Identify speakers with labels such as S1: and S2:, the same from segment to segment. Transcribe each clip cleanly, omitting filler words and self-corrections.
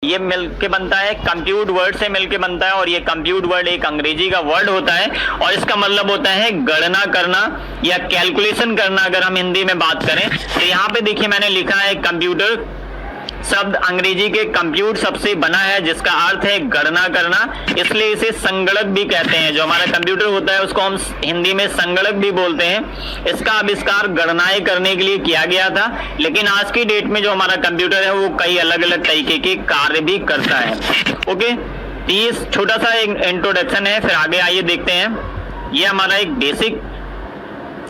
S1: ये मिलके बनता है, कंप्यूट वर्ड से मिलके बनता है, और ये कंप्यूट वर्ड एक अंग्रेजी का वर्ड होता है और इसका मतलब होता है गणना करना या कैलकुलेशन करना। अगर हम हिंदी में बात करें तो यहाँ पे देखिए मैंने लिखा है कंप्यूटर शब्द अंग्रेजी के कंप्यूट शब्द से बना है जिसका अर्थ है गणना करना, इसलिए इसे संगणक भी कहते हैं। जो हमारा कंप्यूटर होता है उसको हम हिंदी में संगणक भी बोलते हैं। इसका आविष्कार गणनाएं करने के लिए किया गया था, लेकिन आज की डेट में जो हमारा कंप्यूटर है वो कई अलग अलग तरीके के कार्य भी करता है। ओके, ये छोटा सा एक इंट्रोडक्शन है, फिर आगे आइए देखते हैं। ये हमारा एक बेसिक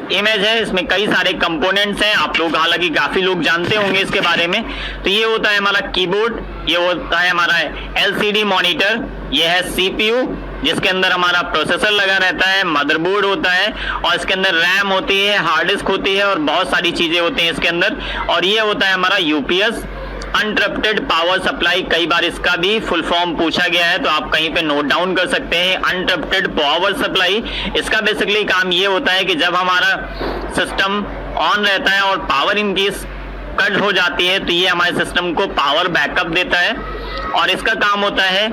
S1: इमेज है, इसमें कई सारे कंपोनेंट्स हैं, आप लोग हालांकि काफी लोग जानते होंगे इसके बारे में। तो ये होता है हमारा कीबोर्ड, ये होता है हमारा एलसीडी मॉनिटर, ये है सीपीयू जिसके अंदर हमारा प्रोसेसर लगा रहता है, मदरबोर्ड होता है और इसके अंदर रैम होती है, हार्ड डिस्क होती है और बहुत सारी चीजें होती हैं इसके अंदर। और ये होता है हमारा यूपीएस, अनइंटरप्टेड पावर सप्लाई। कई बार इसका भी फुल फॉर्म पूछा गया है तो आप कहीं पे नोट डाउन कर सकते हैं। अनइंटरप्टेड पावर सप्लाई, इसका बेसिकली काम ये होता है कि जब हमारा सिस्टम ऑन रहता है और पावर इन केस कट हो जाती है तो ये हमारे सिस्टम को पावर बैकअप देता है। और इसका काम होता है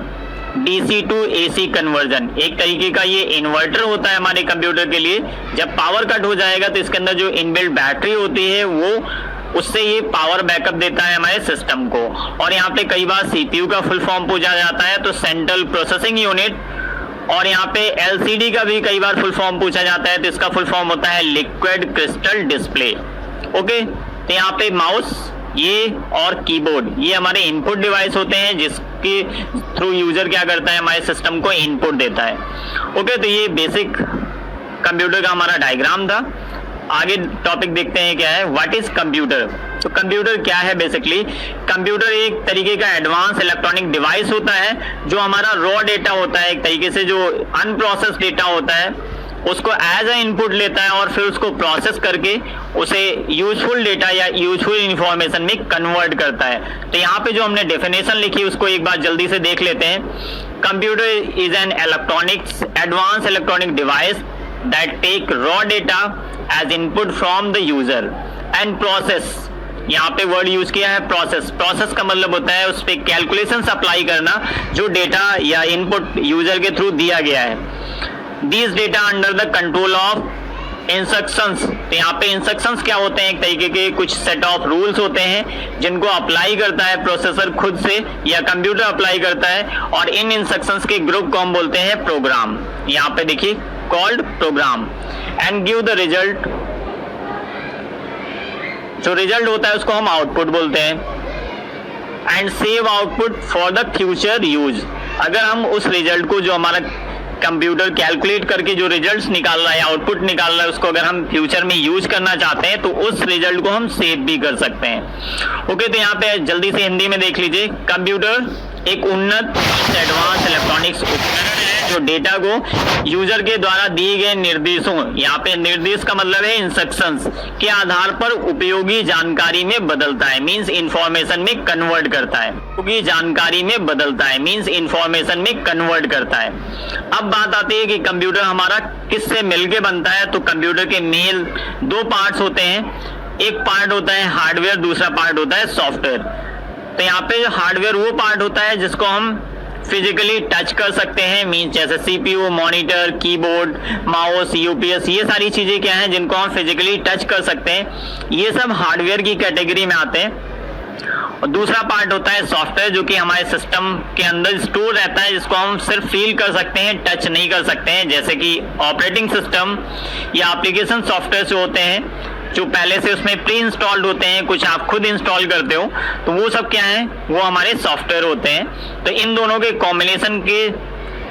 S1: डीसी टू एसी कन्वर्जन। एक तरीके का ये इन्वर्टर होता है हमारे कंप्यूटर के लिए। जब पावर कट हो जाएगा तो इसके अंदर जो इनबिल्ट बैटरी होती है वो उससे ये पावर बैकअप देता है हमारे सिस्टम को। और यहाँ पे कई बार सीपीयू का फुल फॉर्म पूछा जाता है तो सेंट्रल प्रोसेसिंग यूनिट, और यहाँ पे एलसीडी का भी कई बार फुल फॉर्म पूछा जाता है तो इसका फुल फॉर्म होता है लिक्विड क्रिस्टल डिस्प्ले। ओके, तो यहाँ पे माउस ये और कीबोर्ड ये हमारे इनपुट डिवाइस होते हैं जिसके थ्रू यूजर क्या करता है हमारे सिस्टम को इनपुट देता है। ओके, तो ये बेसिक कंप्यूटर का हमारा डायग्राम था। आगे टॉपिक देखते हैं क्या है, व्हाट इज कंप्यूटर। तो कंप्यूटर क्या है बेसिकली, कंप्यूटर एक तरीके का एडवांस इलेक्ट्रॉनिक डिवाइस होता है जो हमारा रॉ डेटा होता है, एक तरीके से जो अनप्रोसेस्ड डेटा होता है उसको एज ए इनपुट लेता है और फिर उसको प्रोसेस करके उसे यूजफुल डेटा या यूजफुल इंफॉर्मेशन में कन्वर्ट करता है। तो यहाँ पे जो हमने डेफिनेशन लिखी उसको एक बार जल्दी से देख लेते हैं। Computer is an electronics advance electronic device that take raw data as input from the user and process. यहाँ पे वर्ड यूज किया है प्रोसेस। प्रोसेस का मतलब होता है उस पर कैलकुलेशन अप्लाई करना जो डेटा या इनपुट यूजर के थ्रू दिया गया है। These data under the control of instructions. तो यहाँ पे इंस्ट्रक्शंस क्या होते हैं, एक तरीके के कुछ सेट ऑफ रूल्स होते हैं जिनको अप्लाई करता है प्रोसेसर खुद से या कंप्यूटर अप्लाई करता है, और इन इंस्ट्रक्शंस के ग्रुप को हम बोलते हैं प्रोग्राम। यहाँ पे देखिए called programme and give the result. जो रिजल्ट होता है उसको हम आउटपुट बोलते हैं। And save output for the future use. अगर हम उस रिजल्ट को जो हमारा कंप्यूटर कैलकुलेट करके जो रिजल्ट्स निकाल रहा है, आउटपुट निकाल रहा है, उसको अगर हम फ्यूचर में यूज करना चाहते हैं तो उस रिजल्ट को हम सेव भी कर सकते हैं। ओके, तो यहाँ पे जल्दी से हिंदी में देख लीजिए। कंप्यूटर एक उन्नत एडवांस इलेक्ट्रॉनिक्स उपकरण है जो डेटा को यूजर के द्वारा दिए गए निर्देशों, यहाँ पे निर्देश का मतलब है इंस्ट्रक्शंस के आधार पर उपयोगी जानकारी में बदलता है, मींस इंफॉर्मेशन में कन्वर्ट करता है। उपयोगी जानकारी में बदलता है मींस इंफॉर्मेशन में कन्वर्ट करता है। अब बात आती है कि कंप्यूटर हमारा किससे मिलके बनता है। तो कंप्यूटर के मेन दो पार्ट्स होते हैं, एक पार्ट होता है हार्डवेयर, दूसरा पार्ट होता है सॉफ्टवेयर। तो यहाँ पे हार्डवेयर वो पार्ट होता है जिसको हम फिजिकली टच कर सकते हैं, मींस जैसे CPU, monitor, keyboard, mouse, UPS, ये सारी चीजें क्या हैं जिनको हम फिजिकली टच कर सकते हैं, ये सब हार्डवेयर की कैटेगरी में आते हैं। और दूसरा पार्ट होता है सॉफ्टवेयर जो कि हमारे सिस्टम के अंदर स्टोर रहता है, जिसको हम सिर्फ फील कर सकते हैं, टच नहीं कर सकते हैं, जैसे कि ऑपरेटिंग सिस्टम या एप्लीकेशन सॉफ्टवेयर जो होते हैं जो पहले से उसमें प्री इंस्टॉल्ड होते हैं, कुछ आप खुद इंस्टॉल करते हो, तो वो सब क्या है, वो हमारे सॉफ्टवेयर होते हैं। तो इन दोनों के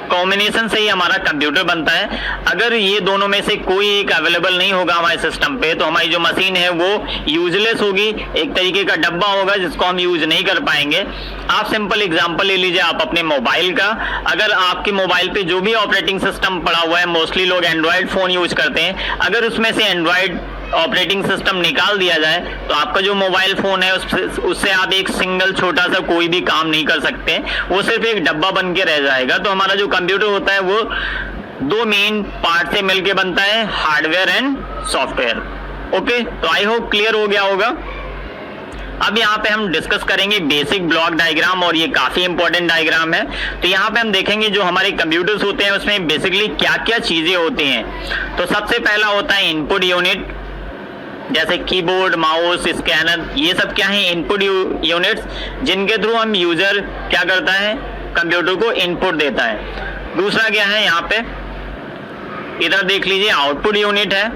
S1: कॉम्बिनेशन से ही हमारा कंप्यूटर बनता है। अगर ये दोनों में से कोई एक अवेलेबल नहीं होगा हमारे सिस्टम पे तो हमारी जो मशीन है वो यूजलेस होगी, एक तरीके का डब्बा होगा जिसको हम यूज नहीं कर पाएंगे। आप सिंपल एग्जांपल ले लीजिए आप अपने मोबाइल का। अगर आपके मोबाइल पे जो भी ऑपरेटिंग सिस्टम पड़ा हुआ है, मोस्टली लोग एंड्रॉयड फोन यूज करते हैं, अगर उसमें से एंड्रॉयड ऑपरेटिंग सिस्टम निकाल दिया जाए तो आपका जो मोबाइल फोन है उससे आप एक सिंगल छोटा सा कोई भी काम नहीं कर सकते, वो सिर्फ एक डब्बा बन के रह जाएगा। तो हमारा जो कंप्यूटर होता है वो दो मेन पार्ट से मिलके बनता है, हार्डवेयर एंड सॉफ्टवेयर। ओके, तो आई होप क्लियर हो गया होगा। अब यहाँ पे हम डिस्कस करेंगे बेसिक ब्लॉक डायग्राम, और ये काफी इंपॉर्टेंट डायग्राम है। तो यहाँ पे हम देखेंगे जो हमारे कंप्यूटर्स होते हैं उसमें बेसिकली क्या क्या चीजें होती हैं। तो सबसे पहला होता है इनपुट यूनिट, जैसे कीबोर्ड, माउस, स्कैनर, ये सब क्या है, इनपुट यूनिट्स, जिनके थ्रू हम यूजर क्या करता है, कंप्यूटर को इनपुट देता है। दूसरा क्या है, यहाँ पे इधर देख लीजिए आउटपुट यूनिट है,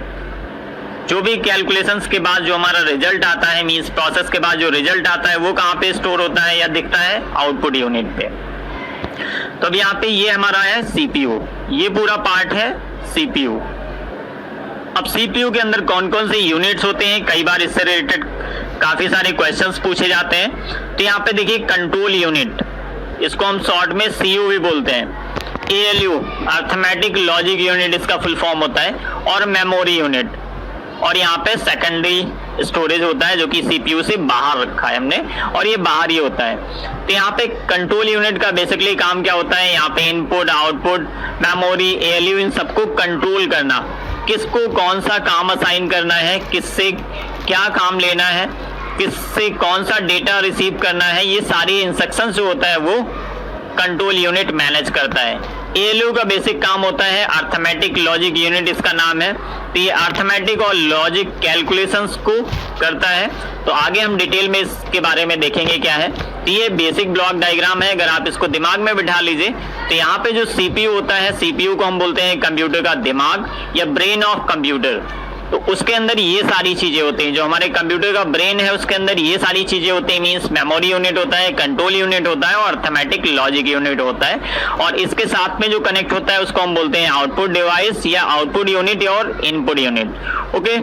S1: जो भी कैलकुलेशंस के बाद जो हमारा रिजल्ट आता है, मींस प्रोसेस के बाद जो रिजल्ट आता है वो कहाँ पे स्टोर होता है या दिखता है, आउटपुट यूनिट पे। तो अब यहाँ पे ये हमारा है सीपीयू, ये पूरा पार्ट है सीपीयू। अब सीपीयू के अंदर कौन कौन से यूनिट्स होते हैं, कई बार इससे रिलेटेड काफी सारे क्वेश्चंस पूछे जाते हैं। तो यहाँ पे देखिए कंट्रोल यूनिट, इसको हम शॉर्ट में सीयू भी बोलते हैं। एएलयू अर्थमेटिक लॉजिक यूनिट इसका फुल फॉर्म होता है, और मेमोरी यूनिट, और यहाँ पे सेकेंडरी स्टोरेज होता है जो कि सीपीयू से बाहर रखा है हमने, और ये बाहर ही होता है। तो यहाँ पे कंट्रोल यूनिट का बेसिकली काम क्या होता है, यहाँ पे इनपुट, आउटपुट, मेमोरी, एएलयू, इन सबको कंट्रोल करना, किसको कौन सा काम असाइन करना है, किससे क्या काम लेना है, किससे कौन सा डेटा रिसीव करना है, ये सारी इंस्ट्रक्शंस जो होता है वो कंट्रोल यूनिट मैनेज करता है। एएलयू का बेसिक काम होता है अर्थमेटिक लॉजिक यूनिट, इसका नाम है। तो ये अर्थमेटिक और लॉजिक कैलकुलेशंस को करता है। तो आगे हम डिटेल में इसके बारे में देखेंगे क्या है। तो ये बेसिक ब्लॉक डायग्राम है, अगर आप इसको दिमाग में बिठा लीजिए तो यहाँ पे जो सीपीयू होता है, सीपीयू को हम बोलते हैं कंप्यूटर का दिमाग या ब्रेन ऑफ कंप्यूटर। तो उसके अंदर ये सारी चीजें होती हैं, जो हमारे कंप्यूटर का ब्रेन है उसके अंदर ये सारी चीजें होती हैं, मींस मेमोरी यूनिट होता है, कंट्रोल यूनिट होता है, और अर्थमेटिक लॉजिक यूनिट होता है। और इसके साथ में जो कनेक्ट होता है उसको हम बोलते हैं आउटपुट डिवाइस या आउटपुट यूनिट और इनपुट यूनिट। ओके,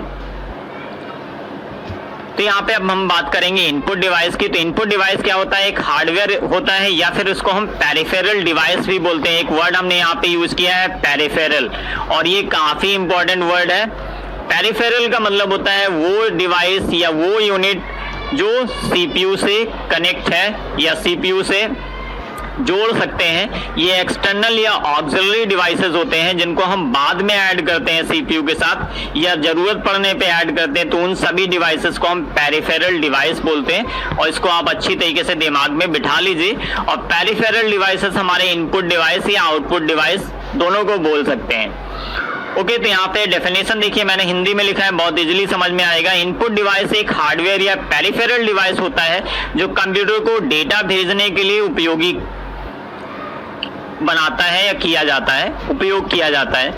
S1: तो यहाँ पे अब हम बात करेंगे इनपुट डिवाइस की। तो इनपुट डिवाइस क्या होता है, एक हार्डवेयर होता है, या फिर उसको हम पेरिफेरल डिवाइस भी बोलते हैं। एक वर्ड हमने यहाँ पे यूज किया है पेरिफेरल, और ये काफी इंपॉर्टेंट वर्ड है। पेरिफेरल का मतलब होता है वो डिवाइस या वो यूनिट जो सीपीयू से कनेक्ट है या सीपीयू से जोड़ सकते हैं। ये एक्सटर्नल या ऑक्सिलरी डिवाइसेस होते हैं जिनको हम बाद में ऐड करते हैं सीपीयू के साथ, या जरूरत पड़ने पे ऐड करते हैं। तो उन सभी डिवाइसेस को हम पेरिफेरल डिवाइस बोलते हैं, और इसको आप अच्छी तरीके से दिमाग में बिठा लीजिए। और पेरिफेरल डिवाइसेस हमारे इनपुट डिवाइस या आउटपुट डिवाइस दोनों को बोल सकते हैं। ओके, तो यहाँ पे डेफिनेशन देखिए, मैंने हिंदी में लिखा है, बहुत इजीली समझ में आएगा। इनपुट डिवाइस एक हार्डवेयर या पेरिफेरल डिवाइस होता है जो कंप्यूटर को डेटा भेजने के लिए उपयोगी बनाता है या किया जाता है, उपयोग किया जाता है।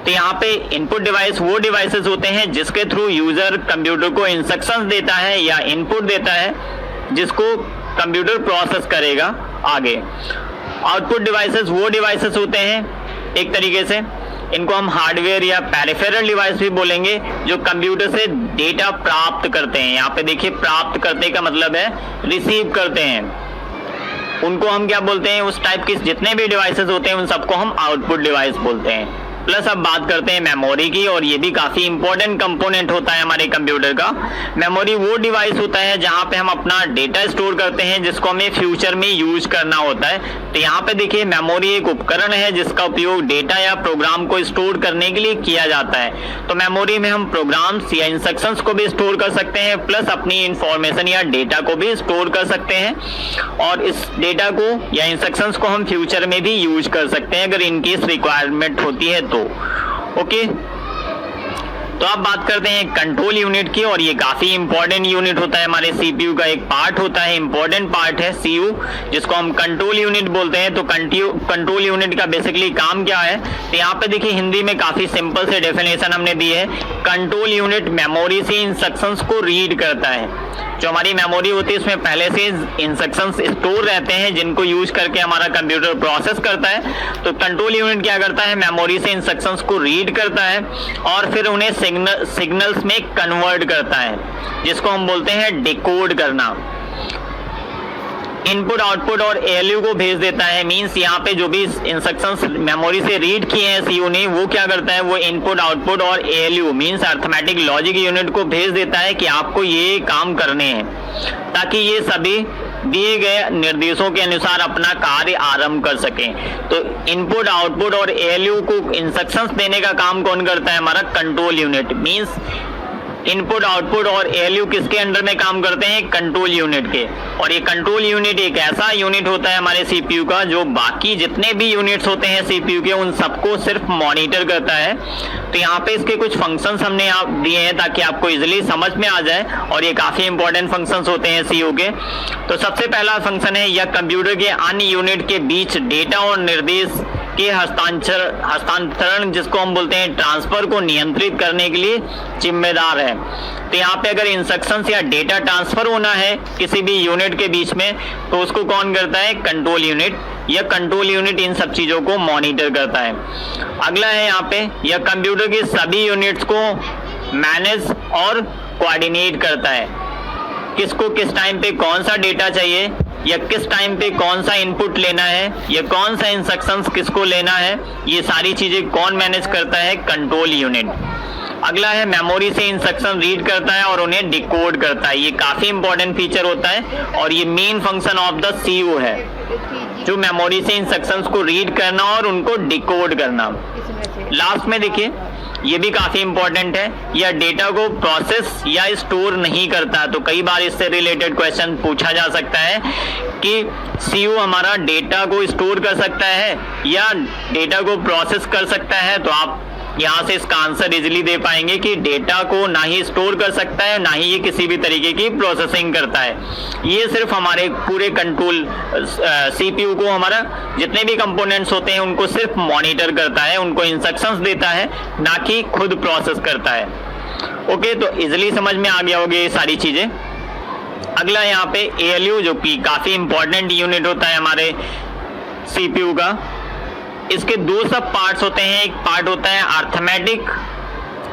S1: तो यहाँ पे इनपुट डिवाइस वो डिवाइसेस होते हैं जिसके थ्रू यूजर कंप्यूटर को इंस्ट्रक्शंस देता है या इनपुट देता है, जिसको कंप्यूटर प्रोसेस करेगा आगे। आउटपुट डिवाइसेस वो डिवाइसेस होते हैं एक तरीके से, इनको हम हार्डवेयर या पेरिफेरल डिवाइस भी बोलेंगे, जो कंप्यूटर से डेटा प्राप्त करते हैं। यहाँ पे देखिए, प्राप्त करते का मतलब है रिसीव करते हैं। उनको हम क्या बोलते हैं, उस टाइप के जितने भी डिवाइसेस होते हैं उन सबको हम आउटपुट डिवाइस बोलते हैं। प्लस अब बात करते हैं मेमोरी की, और ये भी काफी इंपॉर्टेंट कंपोनेंट होता है हमारे कंप्यूटर का। मेमोरी वो डिवाइस होता है जहां पे हम अपना डेटा स्टोर करते हैं, जिसको हमें फ्यूचर में यूज करना होता है। तो यहाँ पे देखिए, मेमोरी एक उपकरण है जिसका उपयोग डेटा या प्रोग्राम को स्टोर करने के लिए किया जाता है। तो मेमोरी में हम प्रोग्राम्स या इंस्ट्रक्शंस को भी स्टोर कर सकते हैं, प्लस अपनी इंफॉर्मेशन या डेटा को भी स्टोर कर सकते हैं, और इस डेटा को या इंस्ट्रक्शंस को हम फ्यूचर में भी यूज कर सकते हैं अगर इनकेस रिक्वायरमेंट होती है तो। ओके, तो अब बात करते हैं कंट्रोल यूनिट की, और ये काफी इंपॉर्टेंट यूनिट होता है, हमारे सीपीयू का एक पार्ट होता है, इंपॉर्टेंट पार्ट है सीयू, जिसको हम कंट्रोल यूनिट बोलते हैं। तो कंट्रोल यूनिट का बेसिकली काम क्या है, तो यहाँ पे देखिए हिंदी में काफी सिंपल से डेफिनेशन हमने दी है। कंट्रोल यूनिट मेमोरी से इंस्ट्रक्शंस को रीड करता है। जो हमारी मेमोरी होती है उसमें पहले से इंस्ट्रक्शंस स्टोर रहते हैं जिनको यूज करके हमारा कंप्यूटर प्रोसेस करता है। तो कंट्रोल यूनिट क्या करता है, मेमोरी से इंस्ट्रक्शंस को रीड करता है और फिर उन्हें सिग्नल्स में कन्वर्ट करता है, जिसको हम बोलते हैं डिकोड करना। इनपुट, आउटपुट और एएलयू को भेज देता है। मींस यहाँ पे जो भी इंस्ट्रक्शंस मेमोरी से रीड किए हैं सीयू ने, वो क्या करता है, वो इनपुट, आउटपुट और ALU means arithmetic logic unit को भेज देता है कि आपको ये काम करने हैं, ताकि ये सभी दिए गए निर्देशों के अनुसार अपना कार्य आरंभ कर सकें। तो इनपुट, आउटपुट और एएलयू को इंस्ट्रक्शंस देने का काम कौन करता है, हमारा control unit. Means input output और एएलयू किसके अंडर में काम करते हैं? कंट्रोल यूनिट के। और ये कंट्रोल यूनिट एक ऐसा यूनिट होता है हमारे सीपीयू का जो बाकी जितने भी यूनिट्स होते हैं सीपीयू के उन सबको सिर्फ मॉनिटर करता है। तो यहाँ पे इसके कुछ फंक्शंस हमने आप दिए हैं ताकि आपको इजीली समझ में आ जाए, और ये काफी इंपॉर्टेंट फंक्शंस होते हैं सीयू के। तो सबसे पहला फंक्शन है यह कंप्यूटर के अन्य यूनिट के बीच डेटा और निर्देश के हस्तांतरण जिसको हम बोलते हैं ट्रांसफर को नियंत्रित करने के लिए जिम्मेदार है। तो यहाँ पे अगर इंस्ट्रक्शंस या डेटा ट्रांसफर होना है किसी भी यूनिट के बीच में तो उसको कौन करता है? Control unit. यह कंट्रोल यूनिट इन सब चीजों को मॉनिटर करता है। अगला है यहाँ पे यह कंप्यूटर के सभी यूनिट्स को मैनेज और कोऑर्डिनेट करता है। किसको किस टाइम पे कौन सा डेटा चाहिए या किस टाइम पे कौन सा इनपुट लेना है या कौन सा इंस्ट्रक्शंस किसको लेना है, ये सारी चीजें कौन मैनेज करता है? Control unit. अगला है मेमोरी से इंस्ट्रक्शन रीड करता है और उन्हें डिकोड करता है। ये काफी इंपॉर्टेंट फीचर होता है और ये main function of the CU है, जो मेमोरी से इंस्ट्रक्शंस को रीड करना और उनको डिकोड करना। लास्ट में देखिए ये भी काफी इंपॉर्टेंट है, यह डेटा को प्रोसेस या स्टोर नहीं करता। तो कई बार इससे रिलेटेड क्वेश्चन पूछा जा सकता है कि सीयू हमारा डेटा को स्टोर कर सकता है या डेटा को प्रोसेस कर सकता है। तो आप यहाँ से इसका आंसर इजीली दे पाएंगे कि डेटा को ना ही स्टोर कर सकता है ना ही ये किसी भी तरीके की प्रोसेसिंग करता है। ये सिर्फ हमारे पूरे कंट्रोल सीपीयू को, हमारा जितने भी कंपोनेंट्स होते हैं उनको सिर्फ मॉनिटर करता है, उनको इंस्ट्रक्शंस देता है, ना कि खुद प्रोसेस करता है। ओके, तो इजीली समझ में आ गया होगा ये सारी चीजें। अगला यहाँ पे एएलयू जो कि काफी इंपॉर्टेंट यूनिट होता है हमारे सीपीयू का। इसके दो सब पार्ट्स होते हैं, एक पार्ट होता है अर्थमेटिक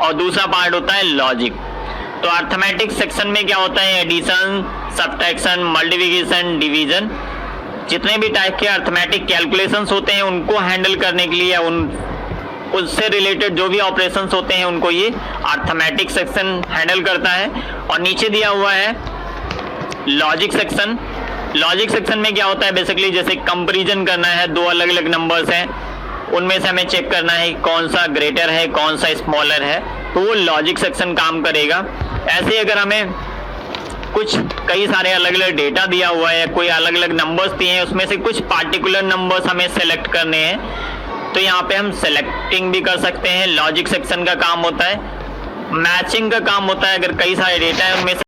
S1: और दूसरा पार्ट होता है लॉजिक। तो अर्थमेटिक सेक्शन में क्या होता है? एडिशन, सब्ट्रैक्शन, मल्टीप्लिकेशन, डिवीजन, जितने भी टाइप के अर्थमेटिक कैलकुलेशंस होते हैं उनको हैंडल करने के लिए या उससे रिलेटेड जो भी ऑपरेशंस होते हैं उनको ये अर्थमेटिक सेक्शन हैंडल करता है। और नीचे दिया हुआ है लॉजिक सेक्शन। लॉजिक सेक्शन में क्या होता है? बेसिकली जैसे कंपैरिजन करना है, दो अलग अलग नंबर्स हैं, उनमें से हमें चेक करना है कौन सा ग्रेटर है कौन सा स्मॉलर है, तो वो लॉजिक सेक्शन काम करेगा। ऐसे अगर हमें कुछ कई सारे अलग अलग डेटा दिया हुआ है, कोई अलग अलग नंबर्स दिए हैं, उसमें से कुछ पार्टिकुलर नंबर्स हमें सेलेक्ट करने हैं, तो यहाँ पे हम सेलेक्टिंग भी कर सकते हैं। लॉजिक सेक्शन का काम होता है। मैचिंग का काम होता है, अगर कई सारे डेटा है उनमें से